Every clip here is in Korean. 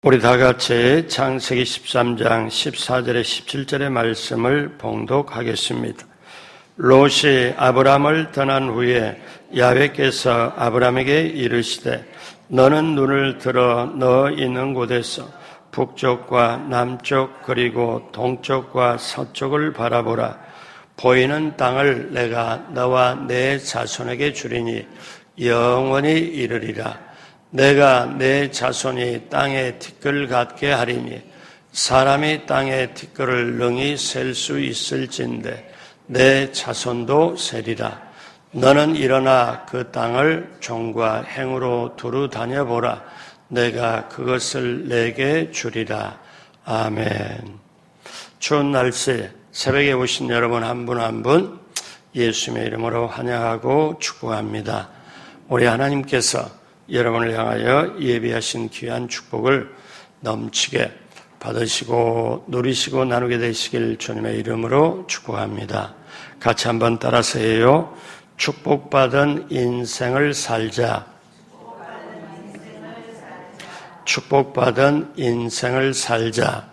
우리 다 같이 창세기 13장 14절에 17절의 말씀을 봉독하겠습니다. 롯이 아브람을 떠난 후에 야훼께서 아브람에게 이르시되 너는 눈을 들어 너 있는 곳에서 북쪽과 남쪽 그리고 동쪽과 서쪽을 바라보라. 보이는 땅을 내가 너와 내 자손에게 주리니 영원히 이르리라. 내가 내 자손이 땅에 티끌 같게 하리니 사람이 땅에 티끌을 능히 셀 수 있을진데 내 자손도 세리라. 너는 일어나 그 땅을 종과 행으로 두루 다녀보라. 내가 그것을 내게 주리라. 아멘. 추운 날씨 새벽에 오신 여러분 한 분 한 분 예수님의 이름으로 환영하고 축복합니다. 우리 하나님께서 여러분을 향하여 예비하신 귀한 축복을 넘치게 받으시고 누리시고 나누게 되시길 주님의 이름으로 축복합니다. 같이 한번 따라서 해요. 축복받은 인생을 살자. 축복받은 인생을 살자.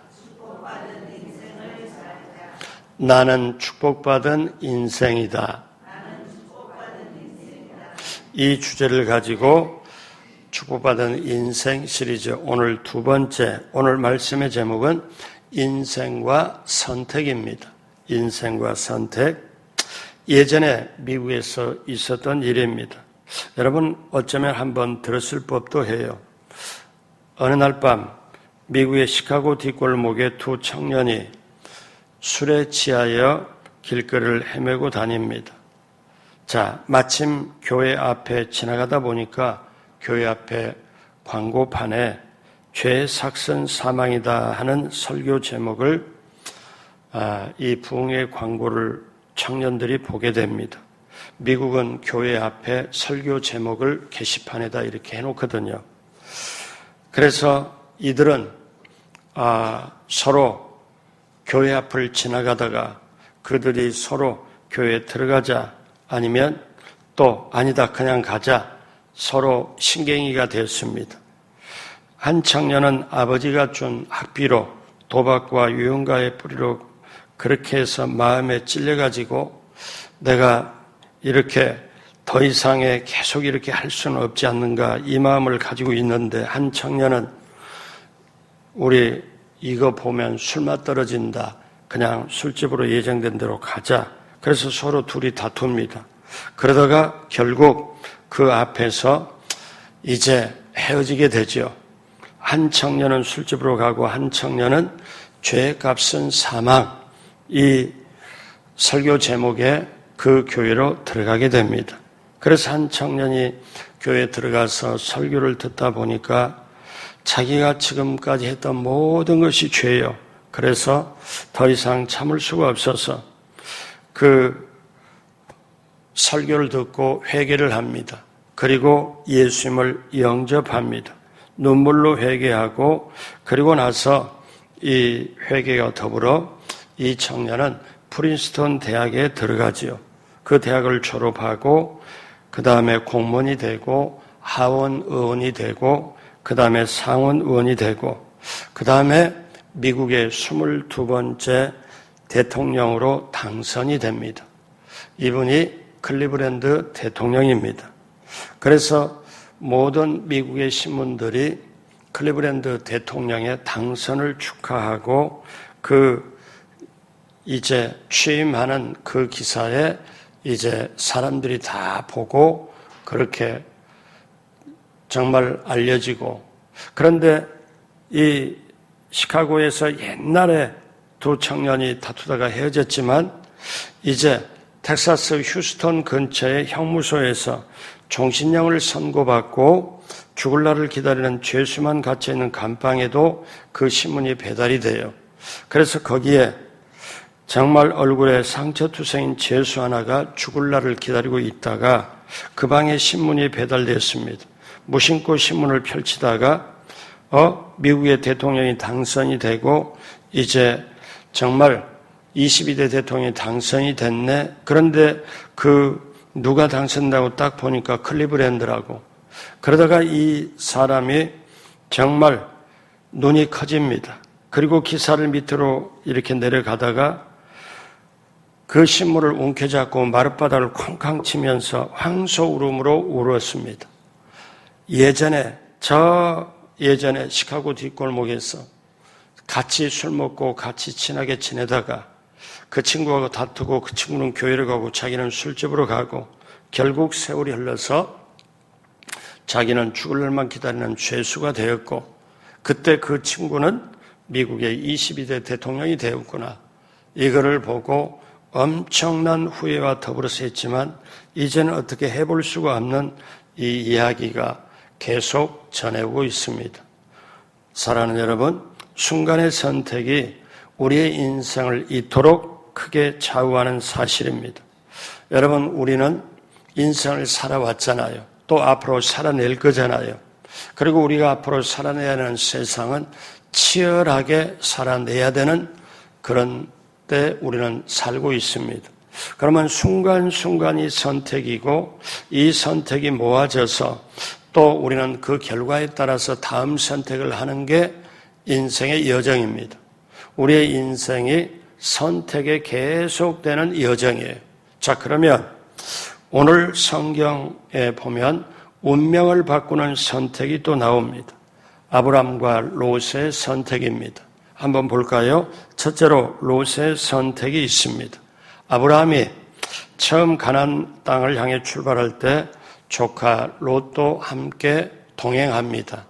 나는 축복받은 인생이다. 이 주제를 가지고 축복받은 인생 시리즈 오늘 두 번째, 오늘 말씀의 제목은 인생과 선택입니다. 인생과 선택. 예전에 미국에서 있었던 일입니다. 여러분 어쩌면 한번 들었을 법도 해요. 어느 날 밤 미국의 시카고 뒷골목에 두 청년이 술에 취하여 길거리를 헤매고 다닙니다. 자, 마침 교회 앞에 지나가다 보니까 교회 앞에 광고판에 죄삭선 사망이다 하는 설교 제목을 이 부흥의 광고를 청년들이 보게 됩니다. 미국은 교회 앞에 설교 제목을 게시판에다 이렇게 해놓거든요. 그래서 이들은 서로 교회 앞을 지나가다가 그들이 서로 교회에 들어가자 아니면 또 아니다 그냥 가자 서로 신경이가 되었습니다. 한 청년은 아버지가 준 학비로 도박과 유흥가의 뿌리로 그렇게 해서 마음에 찔려가지고 내가 이렇게 더 이상의 계속 이렇게 할 수는 없지 않는가 이 마음을 가지고 있는데 한 청년은 우리 이거 보면 술맛 떨어진다. 그냥 술집으로 예정된 대로 가자. 그래서 서로 둘이 다툽니다. 그러다가 결국 그 앞에서 이제 헤어지게 되죠. 한 청년은 술집으로 가고 한 청년은 죄값은 사망. 이 설교 제목에 그 교회로 들어가게 됩니다. 그래서 한 청년이 교회에 들어가서 설교를 듣다 보니까 자기가 지금까지 했던 모든 것이 죄예요. 그래서 더 이상 참을 수가 없어서 그 설교를 듣고 회개를 합니다. 그리고 예수님을 영접합니다. 눈물로 회개하고 그리고 나서 이 회개와 더불어 이 청년은 프린스턴 대학에 들어가지요. 그 대학을 졸업하고 그 다음에 공무원이 되고 하원 의원이 되고 그 다음에 상원 의원이 되고 그 다음에 미국의 22번째 대통령으로 당선이 됩니다. 이분이 클리브랜드 대통령입니다. 그래서 모든 미국의 신문들이 클리브랜드 대통령의 당선을 축하하고 그 이제 취임하는 그 기사에 이제 사람들이 다 보고 그렇게 정말 알려지고 그런데 이 시카고에서 옛날에 두 청년이 다투다가 헤어졌지만 이제 텍사스 휴스턴 근처의 형무소에서 종신형을 선고받고 죽을 날을 기다리는 죄수만 갇혀있는 감방에도 그 신문이 배달이 돼요. 그래서 거기에 정말 얼굴에 상처투성인 죄수 하나가 죽을 날을 기다리고 있다가 그 방에 신문이 배달되었습니다. 무심코 신문을 펼치다가 미국의 대통령이 당선이 되고 이제 정말 22대 대통령이 당선이 됐네. 그런데 누가 당선된다고 딱 보니까 클리브랜드라고. 그러다가 이 사람이 정말 눈이 커집니다. 그리고 기사를 밑으로 이렇게 내려가다가 그 식물을 움켜잡고 마룻바닥을 콩쾅 치면서 황소울음으로 울었습니다. 예전에 시카고 뒷골목에서 같이 술 먹고 같이 친하게 지내다가 그 친구하고 다투고 그 친구는 교회를 가고 자기는 술집으로 가고 결국 세월이 흘러서 자기는 죽을 날만 기다리는 죄수가 되었고 그때 그 친구는 미국의 22대 대통령이 되었구나. 이거를 보고 엄청난 후회와 더불어서 했지만 이제는 어떻게 해볼 수가 없는 이 이야기가 계속 전해오고 있습니다. 사랑하는 여러분, 순간의 선택이 우리의 인생을 이토록 크게 좌우하는 사실입니다. 여러분, 우리는 인생을 살아왔잖아요. 또 앞으로 살아낼 거잖아요. 그리고 우리가 앞으로 살아내야 하는 세상은 치열하게 살아내야 되는 그런 때 우리는 살고 있습니다. 그러면 순간순간이 선택이고 이 선택이 모아져서 또 우리는 그 결과에 따라서 다음 선택을 하는 게 인생의 여정입니다. 우리의 인생이 선택에 계속되는 여정이에요. 자, 그러면 오늘 성경에 보면 운명을 바꾸는 선택이 또 나옵니다. 아브람과 롯의 선택입니다. 한번 볼까요? 첫째로 롯의 선택이 있습니다. 아브라함이 처음 가나안 땅을 향해 출발할 때 조카 롯도 함께 동행합니다.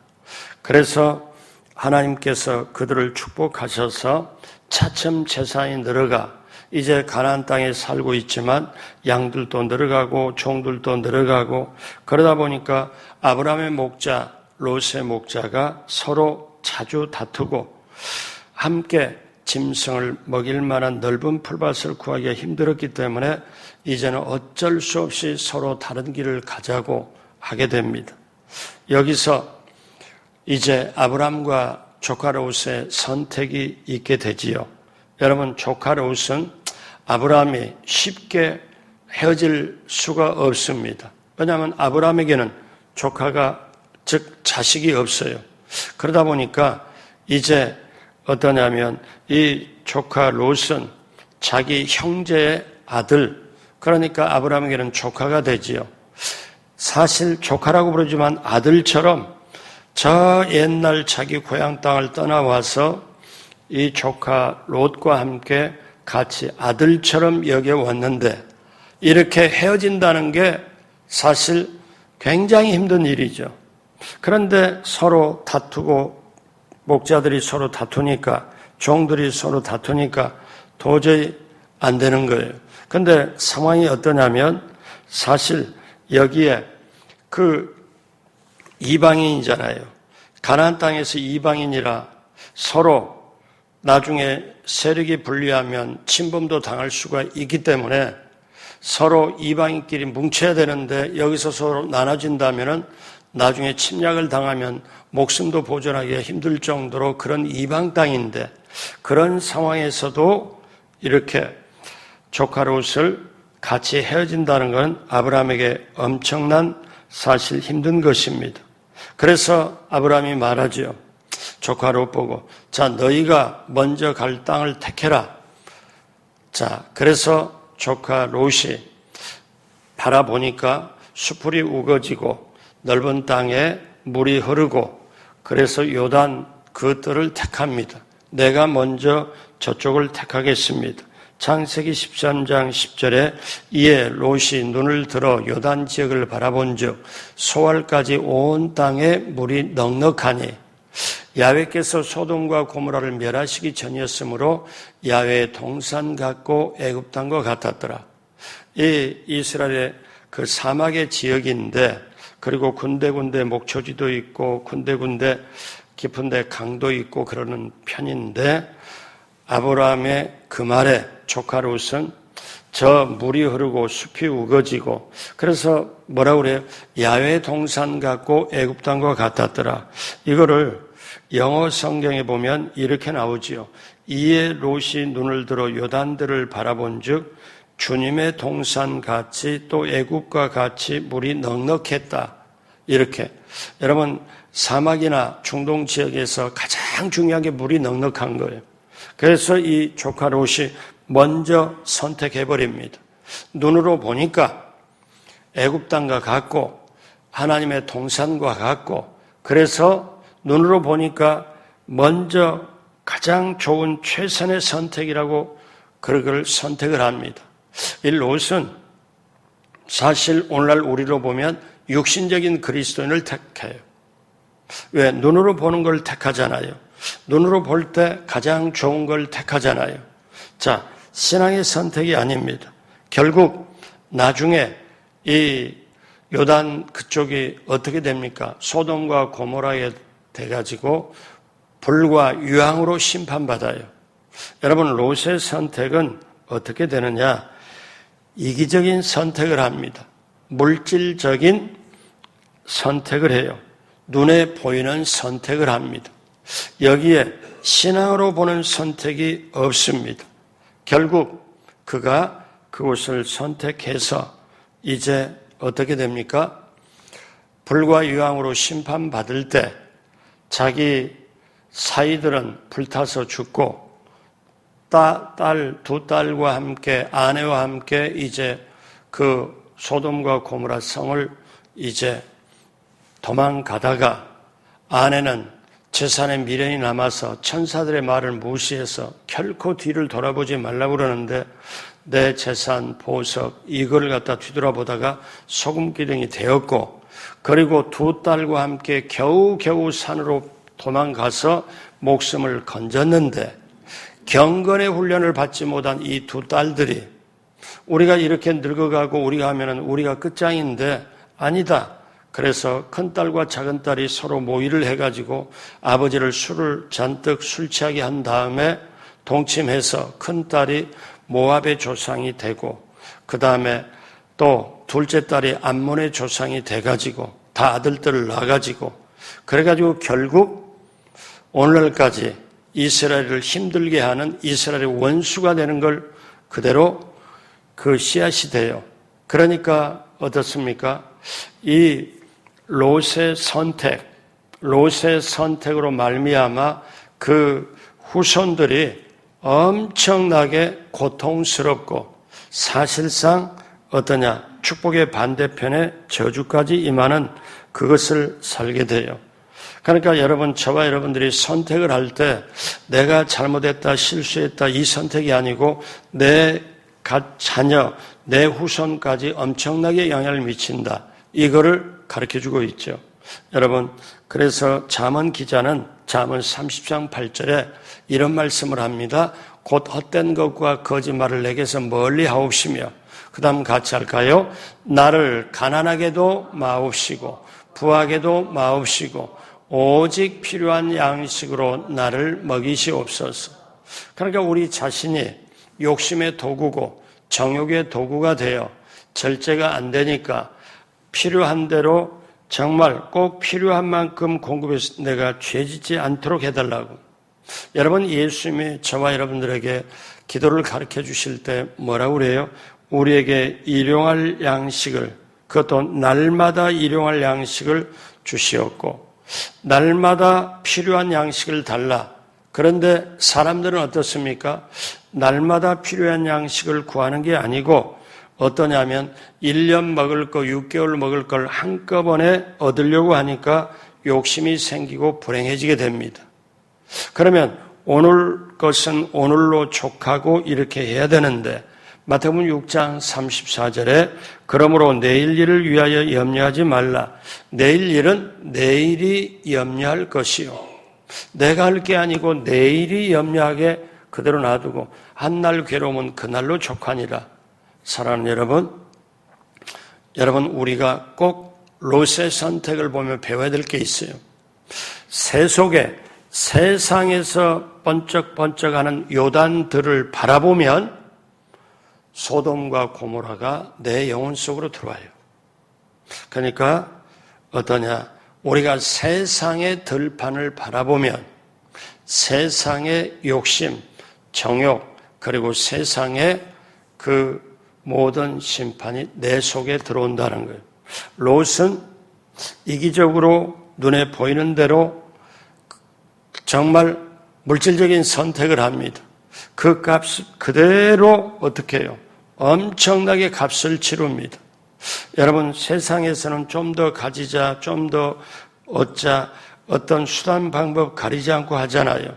그래서 하나님께서 그들을 축복하셔서 차츰 재산이 늘어가 이제 가나안 땅에 살고 있지만 양들도 늘어가고 종들도 늘어가고 그러다 보니까 아브라함의 목자, 롯의 목자가 서로 자주 다투고 함께 짐승을 먹일 만한 넓은 풀밭을 구하기가 힘들었기 때문에 이제는 어쩔 수 없이 서로 다른 길을 가자고 하게 됩니다. 여기서 이제 아브람과 조카 롯의 선택이 있게 되지요. 여러분, 조카 롯은 아브람이 쉽게 헤어질 수가 없습니다. 왜냐하면 아브람에게는 조카가 즉 자식이 없어요. 그러다 보니까 이제 어떠냐면 이 조카 롯은 자기 형제의 아들, 그러니까 아브라함에게는 조카가 되지요. 사실 조카라고 부르지만 아들처럼 저 옛날 자기 고향 땅을 떠나와서 이 조카 롯과 함께 같이 아들처럼 여겨왔는데 이렇게 헤어진다는 게 사실 굉장히 힘든 일이죠. 그런데 서로 다투고 목자들이 서로 다투니까 종들이 서로 다투니까 도저히 안 되는 거예요. 그런데 상황이 어떠냐면 사실 여기에 그 이방인이잖아요. 가나안 땅에서 이방인이라 서로 나중에 세력이 분리하면 침범도 당할 수가 있기 때문에 서로 이방인끼리 뭉쳐야 되는데 여기서 서로 나눠진다면은 나중에 침략을 당하면 목숨도 보존하기가 힘들 정도로 그런 이방 땅인데 그런 상황에서도 이렇게 조카 롯을 같이 헤어진다는 건 아브라함에게 엄청난 사실 힘든 것입니다. 그래서 아브라함이 말하죠. 조카 롯 보고 자 너희가 먼저 갈 땅을 택해라. 자 그래서 조카 롯이 바라보니까 수풀이 우거지고 넓은 땅에 물이 흐르고 그래서 요단 그 뜰을 택합니다. 내가 먼저 저쪽을 택하겠습니다. 창세기 13장 10절에 이에 롯이 눈을 들어 요단 지역을 바라본즉 소알까지 온 땅에 물이 넉넉하니 야훼께서 소돔과 고모라를 멸하시기 전이었으므로 야훼의 동산 같고 애굽 땅과 같았더라. 이 이스라엘의 그 사막의 지역인데 그리고 군데군데 목초지도 있고 군데군데 깊은데 강도 있고 그러는 편인데 아브라함의 그 말에 조카 롯은 저 물이 흐르고 숲이 우거지고 그래서 뭐라고 그래요? 야훼 동산 같고 애굽 땅과 같았더라. 이거를 영어 성경에 보면 이렇게 나오지요. 이에 롯이 눈을 들어 요단들을 바라본즉 주님의 동산 같이 또 애굽과 같이 물이 넉넉했다. 이렇게 여러분 사막이나 중동 지역에서 가장 가장 중요한 게 물이 넉넉한 거예요. 그래서 이 조카 롯이 먼저 선택해버립니다. 눈으로 보니까 애굽 땅과 같고 하나님의 동산과 같고, 그래서 눈으로 보니까 먼저 가장 좋은 최선의 선택이라고 그걸 선택을 합니다. 이 롯은 사실 오늘날 우리로 보면 육신적인 그리스도인을 택해요. 왜? 눈으로 보는 걸 택하잖아요. 눈으로 볼 때 가장 좋은 걸 택하잖아요. 자, 신앙의 선택이 아닙니다. 결국 나중에 이 요단 그쪽이 어떻게 됩니까? 소돔과 고모라에 돼가지고 불과 유황으로 심판받아요. 여러분, 롯의 선택은 어떻게 되느냐? 이기적인 선택을 합니다. 물질적인 선택을 해요. 눈에 보이는 선택을 합니다. 여기에 신앙으로 보는 선택이 없습니다. 결국 그가 그곳을 선택해서 이제 어떻게 됩니까? 불과 유황으로 심판받을 때 자기 사이들은 불타서 죽고 두 딸과 함께 아내와 함께 이제 그 소돔과 고모라 성을 이제 도망가다가 아내는 재산에 미련이 남아서 천사들의 말을 무시해서 결코 뒤를 돌아보지 말라고 그러는데 내 재산, 보석 이걸 갖다 뒤돌아보다가 소금기둥이 되었고, 그리고 두 딸과 함께 겨우겨우 산으로 도망가서 목숨을 건졌는데 경건의 훈련을 받지 못한 이 두 딸들이 우리가 이렇게 늙어가고 우리가 하면은 우리가 끝장인데 아니다. 그래서 큰딸과 작은딸이 서로 모의를 해가지고 아버지를 술을 잔뜩 술 취하게 한 다음에 동침해서 큰딸이 모압의 조상이 되고, 그 다음에 또 둘째 딸이 암몬의 조상이 돼가지고 다 아들들을 낳아가지고, 그래가지고 결국 오늘날까지 이스라엘을 힘들게 하는 이스라엘의 원수가 되는 걸 그대로 그 씨앗이 돼요. 그러니까 어떻습니까? 이 롯의 선택으로 말미암아 그 후손들이 엄청나게 고통스럽고 사실상 어떠냐? 축복의 반대편에 저주까지 임하는 그것을 살게 돼요. 그러니까 여러분, 저와 여러분들이 선택을 할 때 내가 잘못했다, 실수했다 이 선택이 아니고 내 자녀, 내 후손까지 엄청나게 영향을 미친다. 이거를 가르쳐주고 있죠. 여러분, 그래서 잠언 기자는 잠언 30장 8절에 이런 말씀을 합니다. 곧 헛된 것과 거짓말을 내게서 멀리 하옵시며, 그 다음 같이 할까요? 나를 가난하게도 마옵시고 부하게도 마옵시고 오직 필요한 양식으로 나를 먹이시옵소서. 그러니까 우리 자신이 욕심의 도구고 정욕의 도구가 되어 절제가 안 되니까 필요한 대로 정말 꼭 필요한 만큼 공급해서 내가 죄짓지 않도록 해달라고. 여러분, 예수님이 저와 여러분들에게 기도를 가르쳐 주실 때 뭐라고 그래요? 우리에게 일용할 양식을, 그것도 날마다 일용할 양식을 주시었고 날마다 필요한 양식을 달라. 그런데 사람들은 어떻습니까? 날마다 필요한 양식을 구하는 게 아니고 어떠냐면 1년 먹을 거, 6개월 먹을 걸 한꺼번에 얻으려고 하니까 욕심이 생기고 불행해지게 됩니다. 그러면 오늘 것은 오늘로 족하고 이렇게 해야 되는데 마태복음 6장 34절에 그러므로 내일 일을 위하여 염려하지 말라. 내일 일은 내일이 염려할 것이요. 내가 할 게 아니고 내일이 염려하게 그대로 놔두고 한날 괴로움은 그날로 족하니라. 사랑하는 여러분 우리가 꼭 롯의 선택을 보며 배워야 될 게 있어요. 세상에서 번쩍번쩍하는 요단들을 바라보면 소돔과 고모라가 내 영혼 속으로 들어와요. 그러니까 어떠냐? 우리가 세상의 들판을 바라보면 세상의 욕심, 정욕, 그리고 세상의 그 모든 심판이 내 속에 들어온다는 거예요. 롯은 이기적으로 눈에 보이는 대로 정말 물질적인 선택을 합니다. 그 값 그대로 어떻게 해요? 엄청나게 값을 치릅니다. 여러분, 세상에서는 좀 더 가지자, 좀 더 얻자, 어떤 수단 방법 가리지 않고 하잖아요.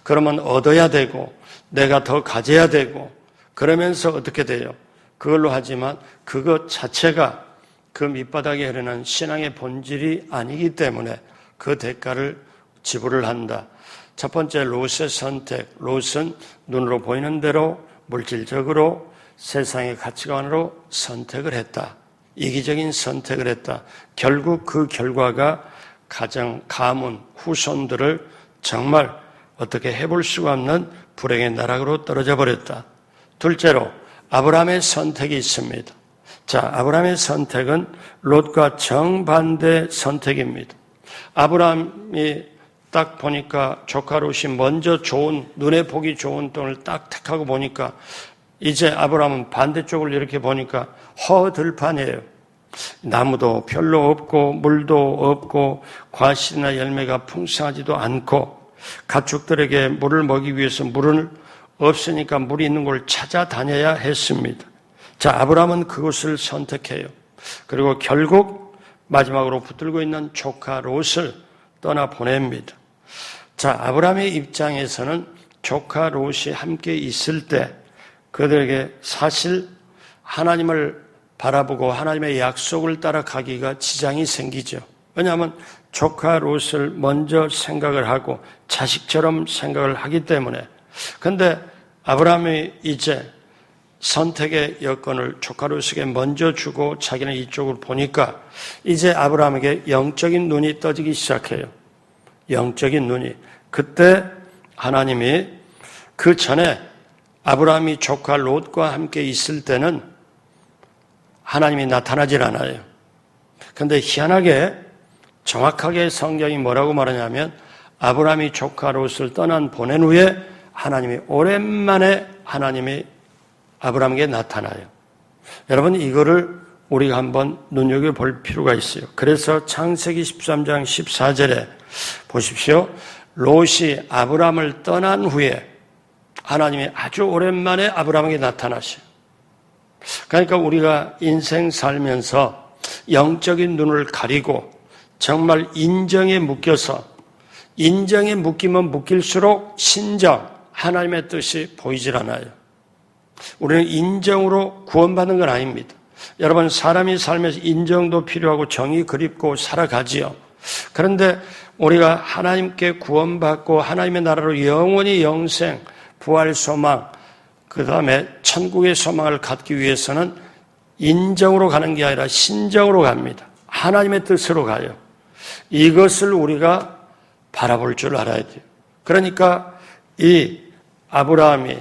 그러면 얻어야 되고 내가 더 가져야 되고 그러면서 어떻게 돼요? 그걸로 하지만 그것 자체가 그 밑바닥에 흐르는 신앙의 본질이 아니기 때문에 그 대가를 지불을 한다. 첫 번째, 롯의 선택. 롯은 눈으로 보이는 대로 물질적으로 세상의 가치관으로 선택을 했다. 이기적인 선택을 했다. 결국 그 결과가 가정, 가문, 후손들을 정말 어떻게 해볼 수가 없는 불행의 나락으로 떨어져 버렸다. 둘째로 아브라함의 선택이 있습니다. 자, 아브라함의 선택은 롯과 정반대 선택입니다. 아브라함이 딱 보니까 조카 롯이 먼저 좋은, 눈에 보기 좋은 땅을 딱 택하고 보니까 이제 아브라함은 반대쪽을 이렇게 보니까 허들판이에요. 나무도 별로 없고 물도 없고 과실이나 열매가 풍성하지도 않고 가축들에게 물을 먹이기 위해서 물을 없으니까 물이 있는 걸 찾아다녀야 했습니다. 자, 아브라함은 그곳을 선택해요. 그리고 결국 마지막으로 붙들고 있는 조카 롯을 떠나보냅니다. 자, 아브라함의 입장에서는 조카 롯이 함께 있을 때 그들에게 사실 하나님을 바라보고 하나님의 약속을 따라가기가 지장이 생기죠. 왜냐하면 조카 롯을 먼저 생각을 하고 자식처럼 생각을 하기 때문에. 그런데 아브라함이 이제 선택의 여건을 조카 롯에게 먼저 주고 자기는 이쪽을 보니까 이제 아브라함에게 영적인 눈이 떠지기 시작해요. 영적인 눈이. 그때 하나님이 그 전에 아브라함이 조카 롯과 함께 있을 때는 하나님이 나타나질 않아요. 그런데 희한하게 정확하게 성경이 뭐라고 말하냐면 아브라함이 조카 롯을 보낸 후에 하나님이 오랜만에 하나님이 아브라함에게 나타나요. 여러분, 이거를 우리가 한번 눈여겨볼 필요가 있어요. 그래서 창세기 13장 14절에 보십시오. 롯이 아브라함을 떠난 후에 하나님이 아주 오랜만에 아브라함에게 나타나셔요. 그러니까 우리가 인생 살면서 영적인 눈을 가리고 정말 인정에 묶여서 인정에 묶이면 묶일수록 신정, 하나님의 뜻이 보이질 않아요. 우리는 인정으로 구원받는 건 아닙니다. 여러분, 사람이 살면서 인정도 필요하고 정이 그립고 살아가지요. 그런데 우리가 하나님께 구원받고 하나님의 나라로 영원히 영생, 부활 소망, 그 다음에 천국의 소망을 갖기 위해서는 인정으로 가는 게 아니라 신정으로 갑니다. 하나님의 뜻으로 가요. 이것을 우리가 바라볼 줄 알아야 돼요. 그러니까 이 아브라함이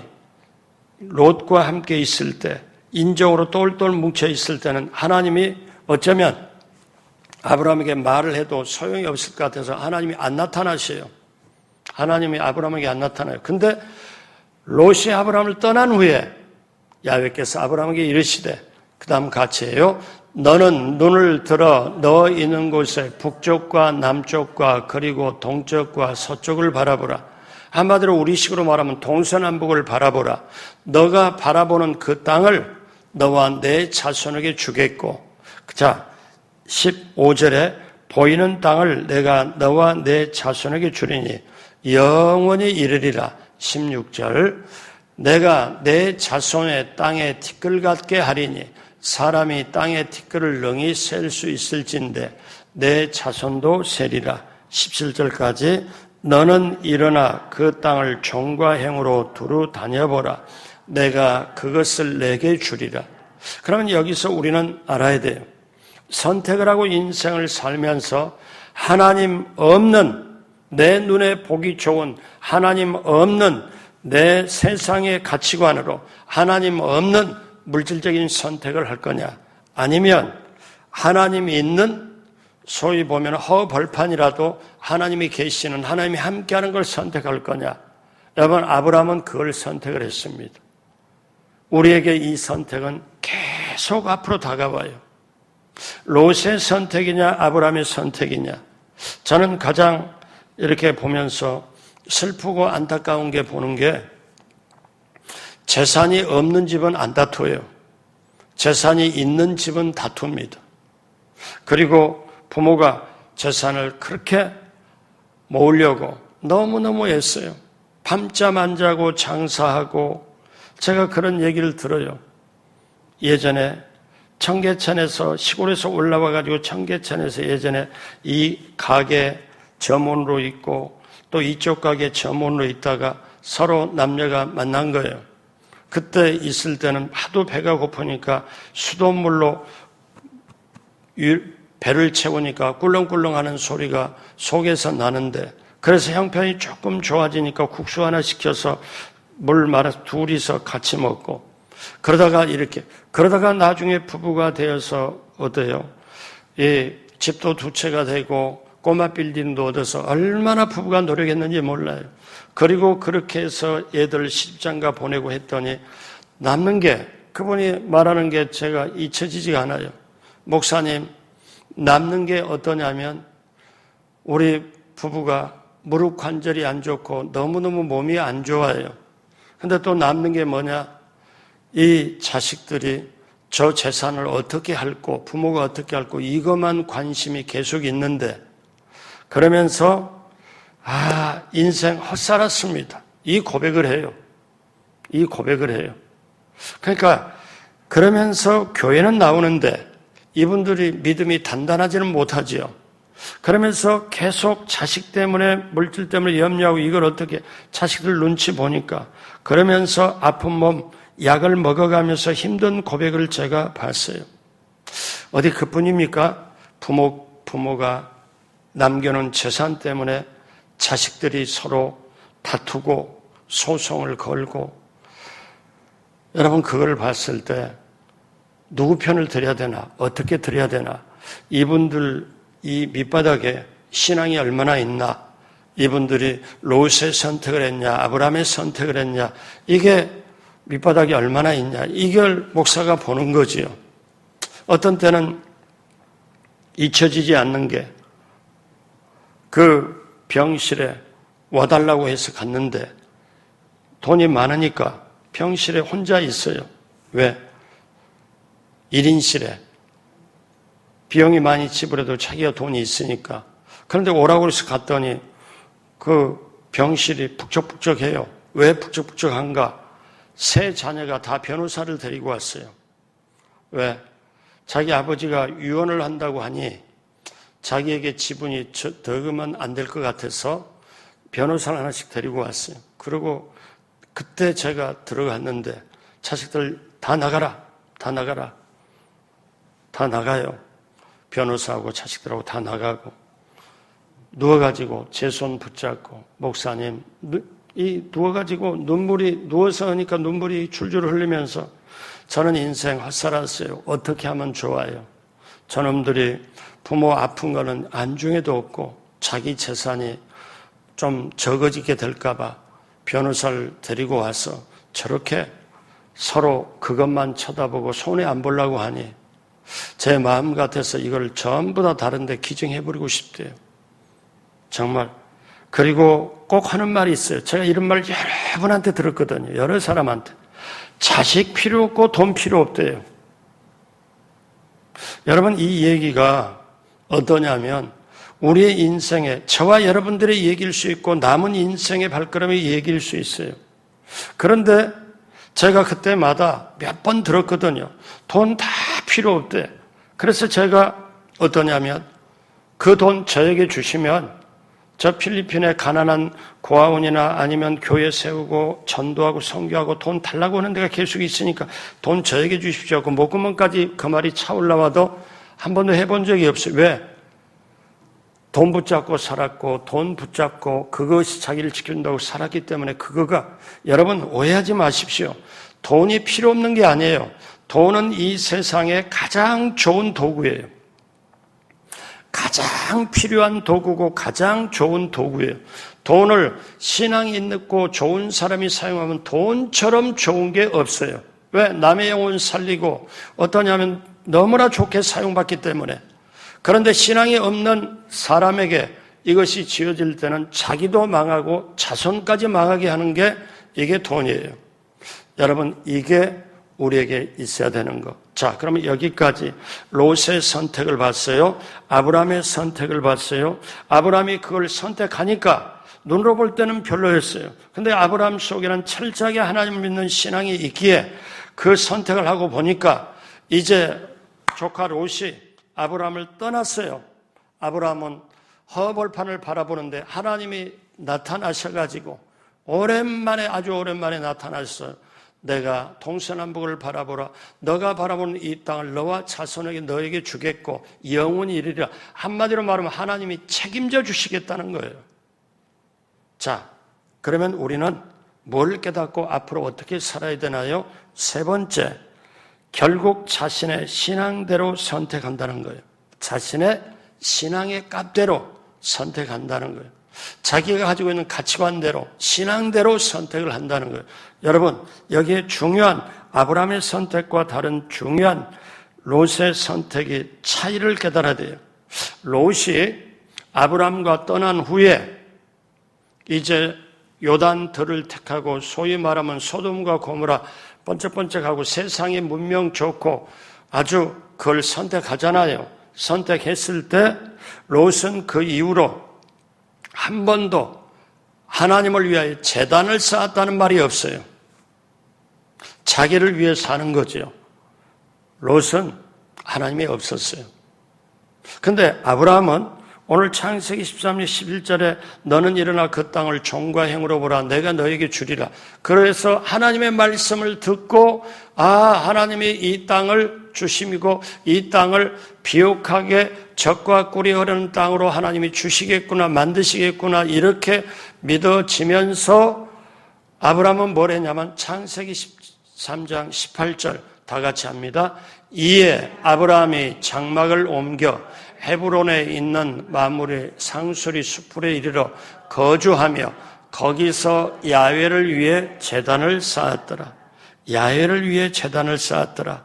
롯과 함께 있을 때, 인정으로 똘똘 뭉쳐 있을 때는 하나님이 어쩌면 아브라함에게 말을 해도 소용이 없을 것 같아서 하나님이 안 나타나셔요. 하나님이 아브라함에게 안 나타나요. 근데 롯이 아브라함을 떠난 후에 야훼께서 아브라함에게 이르시되, 그 다음 같이 해요. 너는 눈을 들어 너 있는 곳에 북쪽과 남쪽과 그리고 동쪽과 서쪽을 바라보라. 한마디로 우리식으로 말하면 동서남북을 바라보라. 너가 바라보는 그 땅을 너와 내 자손에게 주겠고, 자 15절에 보이는 땅을 내가 너와 내 자손에게 주리니 영원히 이르리라. 16절 내가 내 자손의 땅에 티끌 같게 하리니 사람이 땅의 티끌을 능히 셀 수 있을진데 내 자손도 세리라. 17절까지 너는 일어나 그 땅을 종과 행으로 두루 다녀보라. 내가 그것을 내게 주리라. 그러면 여기서 우리는 알아야 돼요. 선택을 하고 인생을 살면서 하나님 없는, 내 눈에 보기 좋은 하나님 없는 내 세상의 가치관으로 하나님 없는 물질적인 선택을 할 거냐, 아니면 하나님이 있는 소위 보면 허벌판이라도 하나님이 계시는, 하나님이 함께하는 걸 선택할 거냐. 여러분, 아브라함은 그걸 선택을 했습니다. 우리에게 이 선택은 계속 앞으로 다가와요. 롯의 선택이냐 아브라함의 선택이냐. 저는 가장 이렇게 보면서 슬프고 안타까운 게 보는 게 재산이 없는 집은 안 다투어요. 재산이 있는 집은 다툽니다. 그리고 부모가 재산을 그렇게 모으려고 너무너무 애써요. 밤잠 안 자고 장사하고 제가 그런 얘기를 들어요. 예전에 청계천에서 시골에서 올라와 가지고 청계천에서 예전에 이 가게 점원으로 있고 또 이쪽 가게 점원으로 있다가 서로 남녀가 만난 거예요. 그때 있을 때는 하도 배가 고프니까 수돗물로 배를 채우니까 꿀렁꿀렁하는 소리가 속에서 나는데 그래서 형편이 조금 좋아지니까 국수 하나 시켜서 물 말아서 둘이서 같이 먹고 그러다가 나중에 부부가 되어서 어때요? 이 집도 두 채가 되고 꼬마 빌딩도 얻어서 얼마나 부부가 노력했는지 몰라요. 그리고 그렇게 해서 애들 시집장가 보내고 했더니 남는 게 그분이 말하는 게 제가 잊혀지지가 않아요. 목사님, 남는 게 어떠냐면 우리 부부가 무릎 관절이 안 좋고 너무너무 몸이 안 좋아요. 근데 또 남는 게 뭐냐? 이 자식들이 저 재산을 어떻게 할고 부모가 어떻게 할고 이것만 관심이 계속 있는데 그러면서 인생 헛살았습니다. 이 고백을 해요. 그러니까 그러면서 교회는 나오는데 이분들이 믿음이 단단하지는 못하지요. 그러면서 계속 자식 때문에 물질 때문에 염려하고 이걸 어떻게 자식들 눈치 보니까 그러면서 아픈 몸 약을 먹어가면서 힘든 고백을 제가 봤어요. 어디 그뿐입니까? 부모가 남겨놓은 재산 때문에 자식들이 서로 다투고 소송을 걸고 여러분 그걸 봤을 때 누구 편을 들여야 되나? 어떻게 들여야 되나? 이분들 이 밑바닥에 신앙이 얼마나 있나? 이분들이 롯의 선택을 했냐? 아브라함의 선택을 했냐? 이게 밑바닥이 얼마나 있냐? 이걸 목사가 보는 거지요. 어떤 때는 잊혀지지 않는 게 그 병실에 와달라고 해서 갔는데 돈이 많으니까 병실에 혼자 있어요. 왜? 1인실에 비용이 많이 지불해도 자기가 돈이 있으니까. 그런데 오라고 해서 갔더니 그 병실이 북적북적해요. 왜 북적북적한가? 세 자녀가 다 변호사를 데리고 왔어요. 왜? 자기 아버지가 유언을 한다고 하니 자기에게 지분이 더 그면 안 될 것 같아서 변호사를 하나씩 데리고 왔어요. 그리고 그때 제가 들어갔는데 자식들 다 나가라. 다 나가요. 변호사하고 자식들하고 다 나가고 누워가지고 제 손 붙잡고 목사님 누워가지고 누워서 하니까 눈물이 줄줄 흘리면서 저는 인생 헛살았어요. 어떻게 하면 좋아요? 저놈들이 부모 아픈 거는 안중에도 없고 자기 재산이 좀 적어지게 될까봐 변호사를 데리고 와서 저렇게 서로 그것만 쳐다보고 손해 안 보려고 하니 제 마음 같아서 이걸 전부 다 다른데 기증해버리고 싶대요. 정말. 그리고 꼭 하는 말이 있어요. 제가 이런 말 여러 분한테 들었거든요. 여러 사람한테. 자식 필요 없고 돈 필요 없대요. 여러분 이 얘기가 어떠냐면 우리의 인생에 저와 여러분들의 얘기일 수 있고 남은 인생의 발걸음의 얘기일 수 있어요. 그런데 제가 그때마다 몇 번 들었거든요. 돈 다 필요 없대. 그래서 제가 어떠냐면 그 돈 저에게 주시면 저 필리핀의 가난한 고아원이나 아니면 교회 세우고 전도하고 선교하고 돈 달라고 하는 데가 계속 있으니까 돈 저에게 주십시오 하고 목구멍까지 그 말이 차올라와도 한 번도 해본 적이 없어요. 왜? 돈 붙잡고 살았고 돈 붙잡고 그것이 자기를 지킨다고 살았기 때문에 그거가 여러분 오해하지 마십시오. 돈이 필요 없는 게 아니에요. 돈은 이 세상에 가장 좋은 도구예요. 가장 필요한 도구고 가장 좋은 도구예요. 돈을 신앙이 있고 좋은 사람이 사용하면 돈처럼 좋은 게 없어요. 왜? 남의 영혼 살리고 어떠냐면 너무나 좋게 사용받기 때문에. 그런데 신앙이 없는 사람에게 이것이 지어질 때는 자기도 망하고 자손까지 망하게 하는 게 이게 돈이에요. 여러분, 이게 우리에게 있어야 되는 거. 자, 그러면 여기까지 롯의 선택을 봤어요. 아브라함의 선택을 봤어요. 아브라함이 그걸 선택하니까 눈으로 볼 때는 별로였어요. 근데 아브라함 속에는 철저하게 하나님 믿는 신앙이 있기에 그 선택을 하고 보니까 이제 조카 롯이 아브라함을 떠났어요. 아브라함은 허벌판을 바라보는데 하나님이 나타나셔가지고 오랜만에, 아주 오랜만에 나타났어요. 내가 동서남북을 바라보라. 너가 바라보는 이 땅을 너와 자손에게 너에게 주겠고 영원히 이르리라. 한마디로 말하면 하나님이 책임져 주시겠다는 거예요. 자, 그러면 우리는 뭘 깨닫고 앞으로 어떻게 살아야 되나요? 세 번째, 결국 자신의 신앙대로 선택한다는 거예요. 자신의 신앙의 값대로 선택한다는 거예요. 자기가 가지고 있는 가치관대로, 신앙대로 선택을 한다는 거예요. 여러분, 여기에 중요한 아브라함의 선택과 다른 중요한 롯의 선택의 차이를 깨달아야 돼요. 롯이 아브라함과 떠난 후에 이제 요단들을 택하고 소위 말하면 소돔과 고모라 번쩍번쩍하고 세상의 문명 좋고 아주 그걸 선택하잖아요. 선택했을 때 롯은 그 이후로 한 번도 하나님을 위하여 제단을 쌓았다는 말이 없어요. 자기를 위해 사는 거죠. 롯은 하나님이 없었어요. 근데 아브라함은 오늘 창세기 13장 11절에 너는 일어나 그 땅을 종과 행으로 보라. 내가 너에게 주리라. 그래서 하나님의 말씀을 듣고 하나님이 이 땅을 주심이고 이 땅을 비옥하게 젖과 꿀이 흐르는 땅으로 하나님이 주시겠구나, 만드시겠구나 이렇게 믿어지면서 아브라함은 뭘 했냐면 창세기 13장 18절 다 같이 합니다. 이에 아브라함이 장막을 옮겨 헤브론에 있는 마므리 상수리 숲풀에 이르러 거주하며 거기서 야훼를 위해 제단을 쌓았더라. 야훼를 위해 제단을 쌓았더라.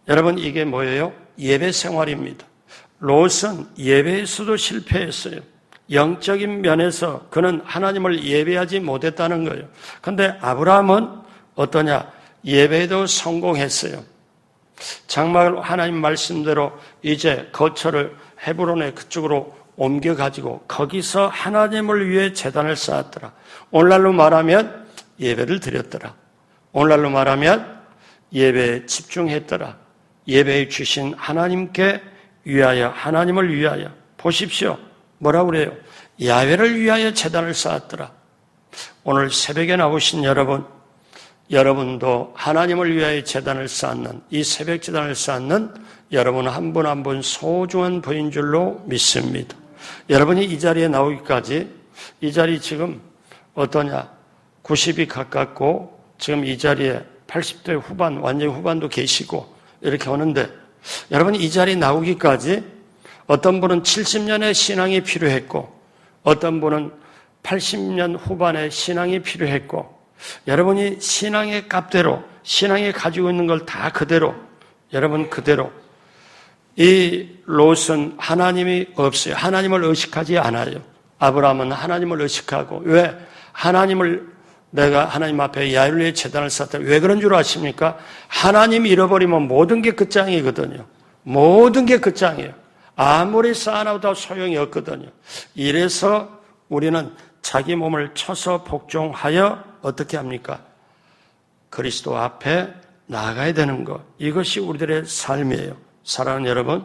여러분, 이게 뭐예요? 예배 생활입니다. 롯은 예배에서도 실패했어요. 영적인 면에서 그는 하나님을 예배하지 못했다는 거예요. 그런데 아브라함은 어떠냐? 예배도 성공했어요. 장막을 하나님 말씀대로 이제 거처를 헤브론의 그쪽으로 옮겨가지고 거기서 하나님을 위해 제단을 쌓았더라. 오늘날로 말하면 예배를 드렸더라. 오늘날로 말하면 예배에 집중했더라. 예배에 주신 하나님께 위하여, 하나님을 위하여. 보십시오. 뭐라고 그래요? 야훼를 위하여 제단을 쌓았더라. 오늘 새벽에 나오신 여러분도 하나님을 위하여 제단을 쌓는, 이 새벽 제단을 쌓는 여러분 한 분 한 분 소중한 분인 줄로 믿습니다. 여러분이 이 자리에 나오기까지, 이 자리 지금 어떠냐? 90이 가깝고 지금 이 자리에 80대 후반, 완전히 후반도 계시고 이렇게 오는데, 여러분이 이 자리에 나오기까지 어떤 분은 70년의 신앙이 필요했고 어떤 분은 80년 후반의 신앙이 필요했고, 여러분이 신앙의 값대로, 신앙이 가지고 있는 걸 다 그대로, 여러분 그대로. 이 롯은 하나님이 없어요. 하나님을 의식하지 않아요. 아브라함은 하나님을 의식하고, 왜? 내가 하나님 앞에 야훼를 제단을 쌓았다. 왜 그런 줄 아십니까? 하나님 잃어버리면 모든 게 끝장이거든요. 모든 게 끝장이에요. 아무리 쌓아놔도 소용이 없거든요. 이래서 우리는 자기 몸을 쳐서 복종하여 어떻게 합니까? 그리스도 앞에 나아가야 되는 것. 이것이 우리들의 삶이에요. 사랑하는 여러분,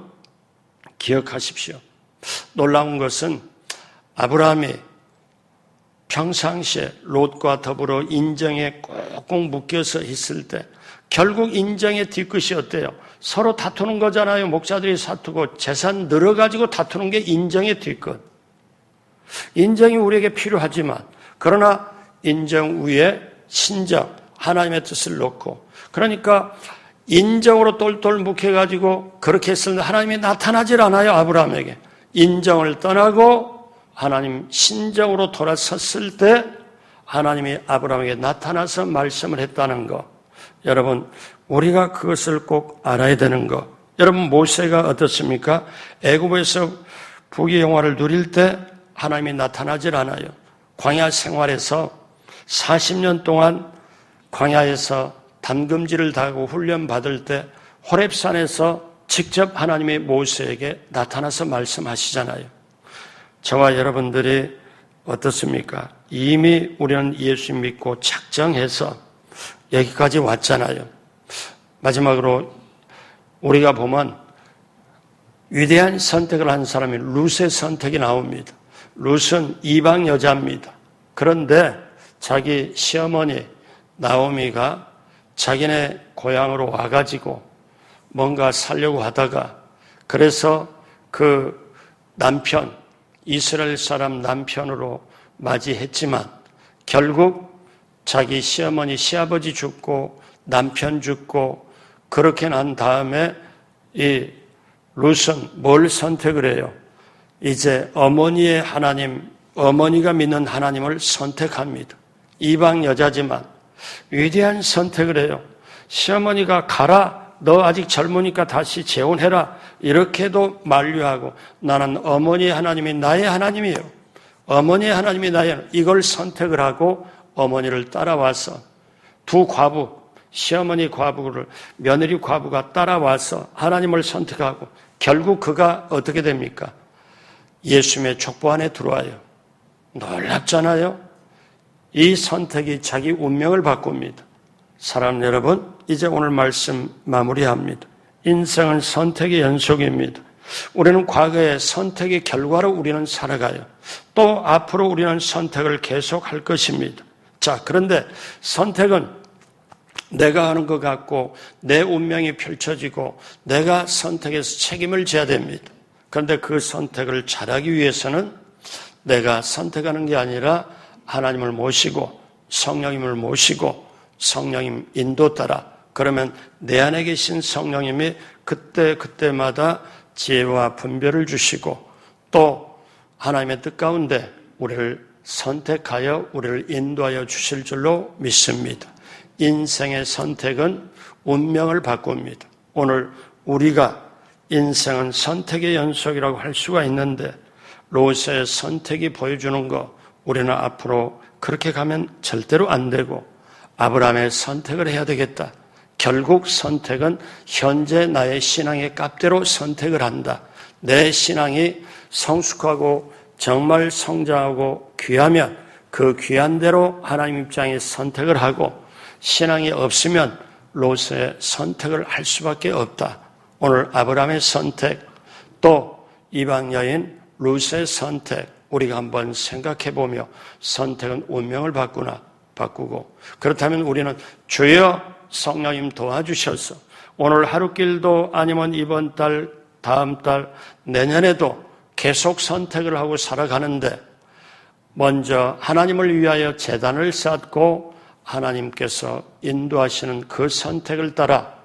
기억하십시오. 놀라운 것은 아브라함이 평상시에 롯과 더불어 인정에 꼭꼭 묶여서 있을 때 결국 인정의 뒤끝이 어때요? 서로 다투는 거잖아요. 목사들이 다투고 재산 늘어가지고 다투는 게 인정의 뒤끝. 인정이 우리에게 필요하지만, 그러나 인정 위에 신정, 하나님의 뜻을 놓고, 그러니까 인정으로 똘똘 묵혀가지고 그렇게 했을 때 하나님이 나타나질 않아요. 아브라함에게. 인정을 떠나고 하나님 신정으로 돌아섰을 때 하나님이 아브라함에게 나타나서 말씀을 했다는 것. 여러분, 우리가 그것을 꼭 알아야 되는 것. 여러분, 모세가 어떻습니까? 애굽에서 부귀영화를 누릴 때 하나님이 나타나질 않아요. 광야 생활에서 40년 동안 광야에서 담금질을 다하고 훈련받을 때 호렙산에서 직접 하나님이 모세에게 나타나서 말씀하시잖아요. 저와 여러분들이 어떻습니까? 이미 우리는 예수 믿고 작정해서 여기까지 왔잖아요. 마지막으로 우리가 보면 위대한 선택을 한 사람이 룻의 선택이 나옵니다. 룻은 이방 여자입니다. 그런데 자기 시어머니 나오미가 자기네 고향으로 와가지고 뭔가 살려고 하다가 그래서 그 남편, 이스라엘 사람 남편으로 맞이했지만 결국 자기 시어머니, 시아버지 죽고 남편 죽고 그렇게 난 다음에 이 룻은 뭘 선택을 해요? 이제 어머니의 하나님, 어머니가 믿는 하나님을 선택합니다. 이방 여자지만 위대한 선택을 해요. 시어머니가 가라, 너 아직 젊으니까 다시 재혼해라 이렇게도 만류하고 나는 어머니의 하나님이 나의 하나님이에요. 어머니의 하나님이 나의 하나님. 이걸 선택을 하고 어머니를 따라와서 두 과부, 시어머니 과부를 며느리 과부가 따라와서 하나님을 선택하고 결국 그가 어떻게 됩니까? 예수님의 족보 안에 들어와요. 놀랍잖아요. 이 선택이 자기 운명을 바꿉니다. 사랑 여러분, 이제 오늘 말씀 마무리합니다. 인생은 선택의 연속입니다. 우리는 과거의 선택의 결과로 우리는 살아가요. 또 앞으로 우리는 선택을 계속할 것입니다. 자, 그런데 선택은 내가 하는 것 같고 내 운명이 펼쳐지고 내가 선택해서 책임을 져야 됩니다. 그런데 그 선택을 잘하기 위해서는 내가 선택하는 게 아니라 하나님을 모시고 성령님을 모시고 성령님 인도 따라 그러면 내 안에 계신 성령님이 그때마다 지혜와 분별을 주시고 또 하나님의 뜻 가운데 우리를 선택하여 우리를 인도하여 주실 줄로 믿습니다. 인생의 선택은 운명을 바꿉니다. 오늘 우리가 인생은 선택의 연속이라고 할 수가 있는데 롯의 선택이 보여주는 거 우리는 앞으로 그렇게 가면 절대로 안 되고 아브라함의 선택을 해야 되겠다. 결국 선택은 현재 나의 신앙의 값대로 선택을 한다. 내 신앙이 성숙하고 정말 성장하고 귀하면 그 귀한 대로 하나님 입장에 선택을 하고 신앙이 없으면 롯의 선택을 할 수밖에 없다. 오늘 아브라함의 선택 또 이방 여인 롯의 선택 우리가 한번 생각해 보며 선택은 운명을 바꾸고 그렇다면 우리는 주여 성령님 도와주셔서 오늘 하루길도 아니면 이번 달, 다음 달, 내년에도 계속 선택을 하고 살아가는데 먼저 하나님을 위하여 제단을 쌓고 하나님께서 인도하시는 그 선택을 따라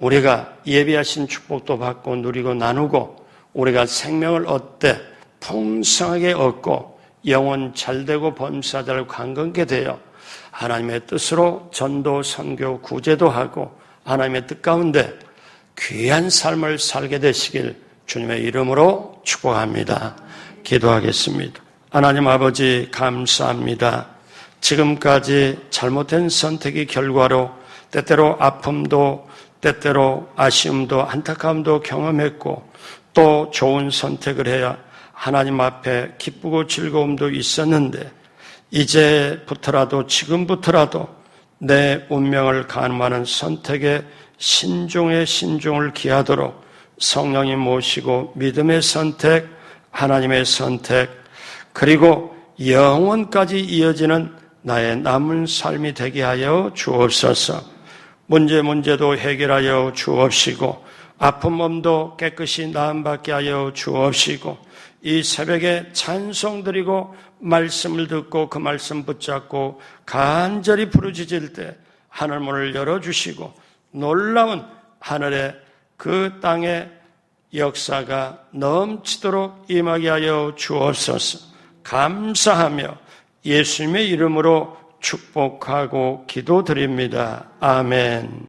우리가 예비하신 축복도 받고 누리고 나누고 우리가 생명을 얻되 풍성하게 얻고 영혼 잘되고 범사자를 강건케 되어 하나님의 뜻으로 전도, 선교, 구제도 하고 하나님의 뜻 가운데 귀한 삶을 살게 되시길 주님의 이름으로 축복합니다. 기도하겠습니다. 하나님 아버지 감사합니다. 지금까지 잘못된 선택의 결과로 때때로 아픔도 때때로 아쉬움도 안타까움도 경험했고 또 좋은 선택을 해야 하나님 앞에 기쁘고 즐거움도 있었는데 이제부터라도 지금부터라도 내 운명을 가늠하는 선택에 신중의 신중을 기하도록 성령님 모시고 믿음의 선택, 하나님의 선택 그리고 영원까지 이어지는 나의 남은 삶이 되게 하여 주옵소서. 문제도 해결하여 주옵시고 아픈 몸도 깨끗이 나음받게 하여 주옵시고 이 새벽에 찬송 드리고 말씀을 듣고 그 말씀 붙잡고 간절히 부르짖을 때 하늘문을 열어주시고 놀라운 하늘의 그 땅의 역사가 넘치도록 임하게 하여 주옵소서. 감사하며 예수님의 이름으로 축복하고 기도드립니다. 아멘.